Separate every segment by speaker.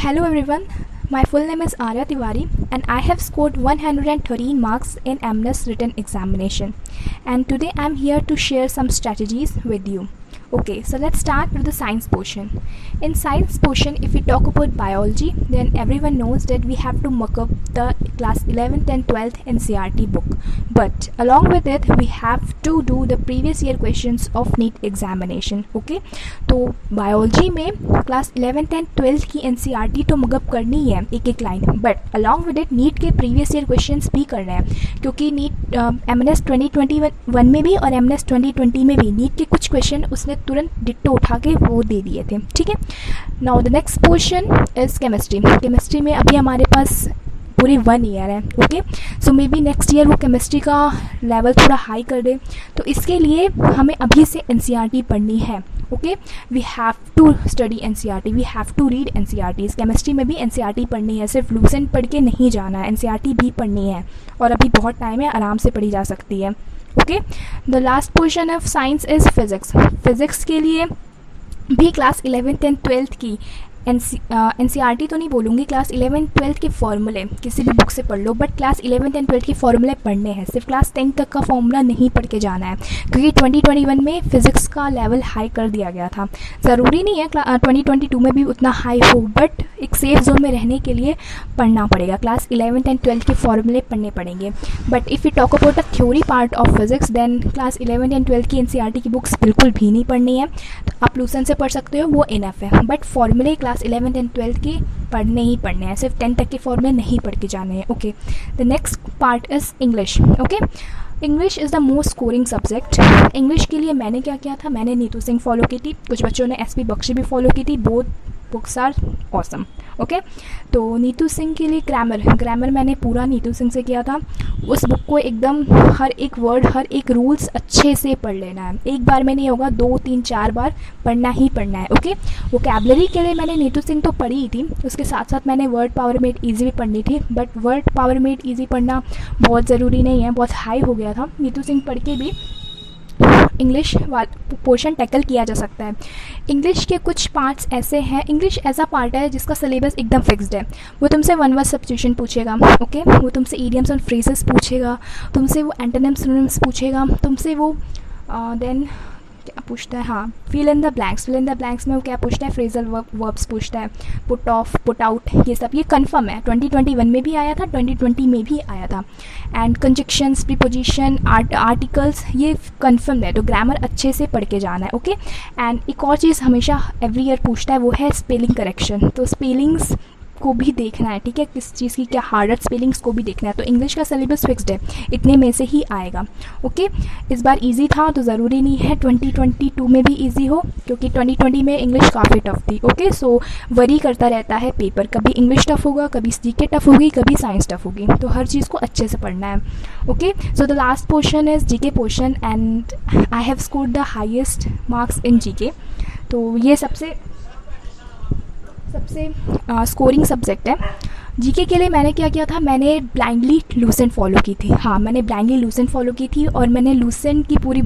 Speaker 1: Hello everyone, my full name is Arya Tiwari and I have scored 113 marks in MNES written examination, and today I am here to share some strategies with you. Okay, so let's start with the science portion. In science portion, if we talk about biology, then everyone knows that we have to mock up the class 11th and 12th NCERT book. But along with it, we have to do the previous year questions of NEET examination. Okay, तो biology में class 11th and 12th की NCERT तो mug up करनी है एक एक line, but along with it NEET के previous year questions भी करना है, क्योंकि NEET MNES 2021 में भी और MNES 2020 में भी NEET के कुछ क्वेश्चन उसने तुरंत डिट्टो उठा के वो दे दिए थे. ठीक है. Now the next portion is chemistry. Chemistry में अभी हमारे पास पूरी 1 ईयर है. Okay, so may be next year वो केमिस्ट्री का लेवल थोड़ा हाई कर दे, तो इसके लिए हमें अभी से एनसीईआरटी पढ़नी है. Okay, we have to study NCERT, we have to read NCERT. Chemistry में भी एनसीईआरटी पढ़नी है, सिर्फ लूसेंट पढ़ के नहीं जाना है, एनसीईआरटी भी पढ़नी है और अभी बहुत टाइम है, आराम से पढ़ी जा सकती है. Okay, the last portion of science is physics. Physics के लिए भी क्लास 11th एंड 12th की एनसीईआरटी तो नहीं बोलूँगी, क्लास 11th 12th के फॉर्मूले किसी भी बुक से पढ़ लो, but class 11th and 12th के फॉर्मूले पढ़ने हैं. सिर्फ क्लास 10th तक का फॉर्मूला नहीं पढ़ के जाना है, क्योंकि 2021 में फ़िज़िक्स का लेवल हाई कर दिया गया था. ज़रूरी नहीं है 2022 में भी उतना हाई हो, बट एक सेफ जोन में रहने के लिए पढ़ना पड़ेगा. क्लास 11th एंड 12th के फॉर्मूले पढ़ने पड़ेंगे. But if you talk about the theory part of physics, then class 11th and 12th की एनसीईआरटी की बुक्स बिल्कुल भी नहीं पढ़नी है. तो आप लूसन से पढ़ सकते हो, वो इनफ है, बट फॉर्मूले क्लास 11th एंड 12th के पढ़ने ही पढ़ने हैं, सिर्फ 10th तक के फॉर्मूले नहीं पढ़ के जाने हैं. Okay, the next part is English. Okay, English is the most scoring subject. English के लिए मैंने क्या किया था, मैंने नीतू सिंह फॉलो की थी, कुछ बच्चों ने SP बख्शी भी फॉलो की थी. Both books are awesome. Okay, तो नीतू सिंह के लिए ग्रामर मैंने पूरा नीतू सिंह से किया था. उस बुक को एकदम हर एक वर्ड, हर एक रूल्स अच्छे से पढ़ लेना है. एक बार में नहीं होगा, 2 3 4 बार पढ़ना ही पढ़ना है. ओके, वोकैबुलरी के लिए मैंने नीतू सिंह तो पढ़ी ही थी, उसके साथ साथ मैंने वर्ड पावर मेड ईजी भी पढ़नी थी, but word power made easy पढ़ना बहुत ज़रूरी नहीं है, बहुत हाई हो गया था. नीतू सिंह पढ़ के भी इंग्लिश पोर्शन टैकल किया जा सकता है. इंग्लिश के कुछ पार्ट्स ऐसे हैं, इंग्लिश ऐसा पार्ट है जिसका सिलेबस एकदम फिक्स्ड है. वो तुमसे वन वर्ड सब्स्टिट्यूशन पूछेगा. ओके, वो तुमसे इडियम्स एंड फ्रेजेस पूछेगा, तुमसे वो एंटोनिम्स सिनोनिम्स पूछेगा, तुमसे वो देन क्या पूछता है, हाँ, फिल इन द ब्लैंक्स में वो क्या पूछता है, फ्रेजल वर्ब्स पूछता है, पुट ऑफ, पुट आउट, ये सब ये कंफर्म है. 2021 में भी आया था, 2020 में भी आया था. एंड कंजक्शंस, प्रीपोजिशन, आर्टिकल्स, ये कंफर्म है. तो ग्रामर अच्छे से पढ़ के जाना है. ओके, एंड एक और चीज़ हमेशा एवरी ईयर पूछता है, वो है स्पेलिंग करेक्शन. तो स्पेलिंग्स को भी देखना है. ठीक है, किस चीज़ की क्या हार्डर स्पेलिंग्स को भी देखना है. तो इंग्लिश का सिलेबस फिक्स्ड है, इतने में से ही आएगा. ओके, इस बार इजी था तो ज़रूरी नहीं है 2022 में भी इजी हो, क्योंकि 2020 में इंग्लिश काफ़ी टफ थी. ओके, सो वरी करता रहता है पेपर, कभी इंग्लिश टफ होगा, कभी जीके टफ होगी, कभी साइंस टफ होगी. तो हर चीज़ को अच्छे से पढ़ना है. Okay, so the last portion is GK portion, and I have scored the highest marks in GK. तो ये सबसे स्कोरिंग सब्जेक्ट है. जीके के लिए मैंने क्या किया था, मैंने ब्लाइंडली लूसेंट फॉलो की थी. हाँ, मैंने ब्लाइंडली लूसेंट फॉलो की थी, और मैंने लूसेंट की पूरी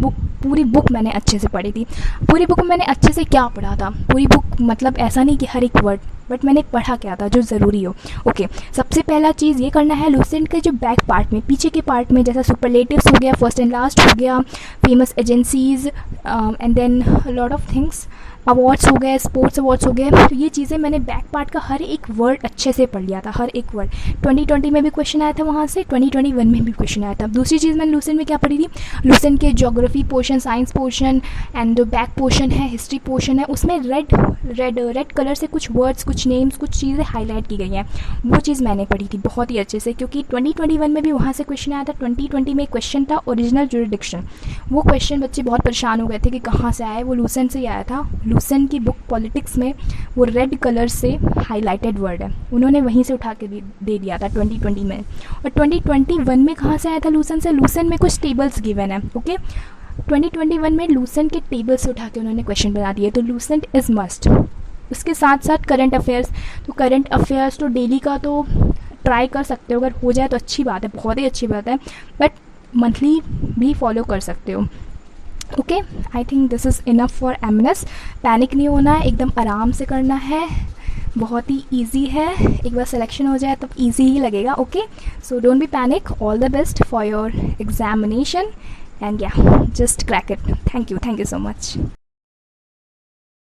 Speaker 1: बुक मैंने अच्छे से पढ़ी थी. पूरी बुक मैंने अच्छे से क्या पढ़ा था, पूरी बुक मतलब ऐसा नहीं कि हर एक वर्ड, बट मैंने पढ़ा क्या था जो ज़रूरी हो. ओके, सबसे पहला चीज़ ये करना है, लूसेंट के जो बैक पार्ट में, पीछे के पार्ट में, जैसा सुपरलेटिव्स हो गया, फर्स्ट एंड लास्ट हो गया, famous agencies, and then lot of things, awards हो गए, स्पोर्ट्स अवार्ड्स हो गए. तो ये चीज़ें मैंने बैक पार्ट का हर एक वर्ड अच्छे से पढ़ लिया था, हर एक वर्ड. 2020 में भी क्वेश्चन आया था वहाँ से, 2021 में भी क्वेश्चन आया था. दूसरी चीज़ मैंने लूसेंट में क्या पढ़ी थी, लूसेंट के geography portion, science portion, and जो बैक पोर्शन है, हिस्ट्री पोर्शन है, उसमें रेड कलर से कुछ वर्ड्स, कुछ नेम्स, कुछ चीज़ें हाईलाइट की गई हैं. वो चीज़ मैंने पढ़ी थी बहुत ही अच्छे से, क्योंकि 2021 में भी वहाँ से क्वेश्चन आया था. 2020 में क्वेश्चन था ओरिजिनल जुरिडिक्शन. वो क्वेश्चन बच्चे बहुत परेशान हो गए थे कि कहाँ से आया, वो लूसेंट से ही आया था. लूसेंट की बुक पॉलिटिक्स में वो रेड कलर से हाईलाइटेड वर्ड है, उन्होंने वहीं से उठा के दे दिया था 2020 में. और 2021 में कहाँ से आया था लूसेंट से, लूसेंट में कुछ टेबल्स गिवन है. ओके, 2021 में लूसेंट के टेबल से उठा के उन्होंने क्वेश्चन बना दिए. तो लूसेंट इज़ मस्ट. उसके साथ साथ करंट अफेयर्स, तो करंट अफेयर्स तो डेली का तो ट्राई कर सकते हो, अगर हो जाए तो अच्छी बात है, बहुत ही अच्छी बात है, बट मंथली भी फॉलो कर सकते हो. Okay, I think this is enough for MNES. Panic नहीं होना है, एकदम आराम से करना है. बहुत ही ईजी है, एक बार सिलेक्शन हो जाए तो ईजी ही लगेगा. Okay, so don't be panic. All the best for your examination and yeah just crack it. Thank you so much.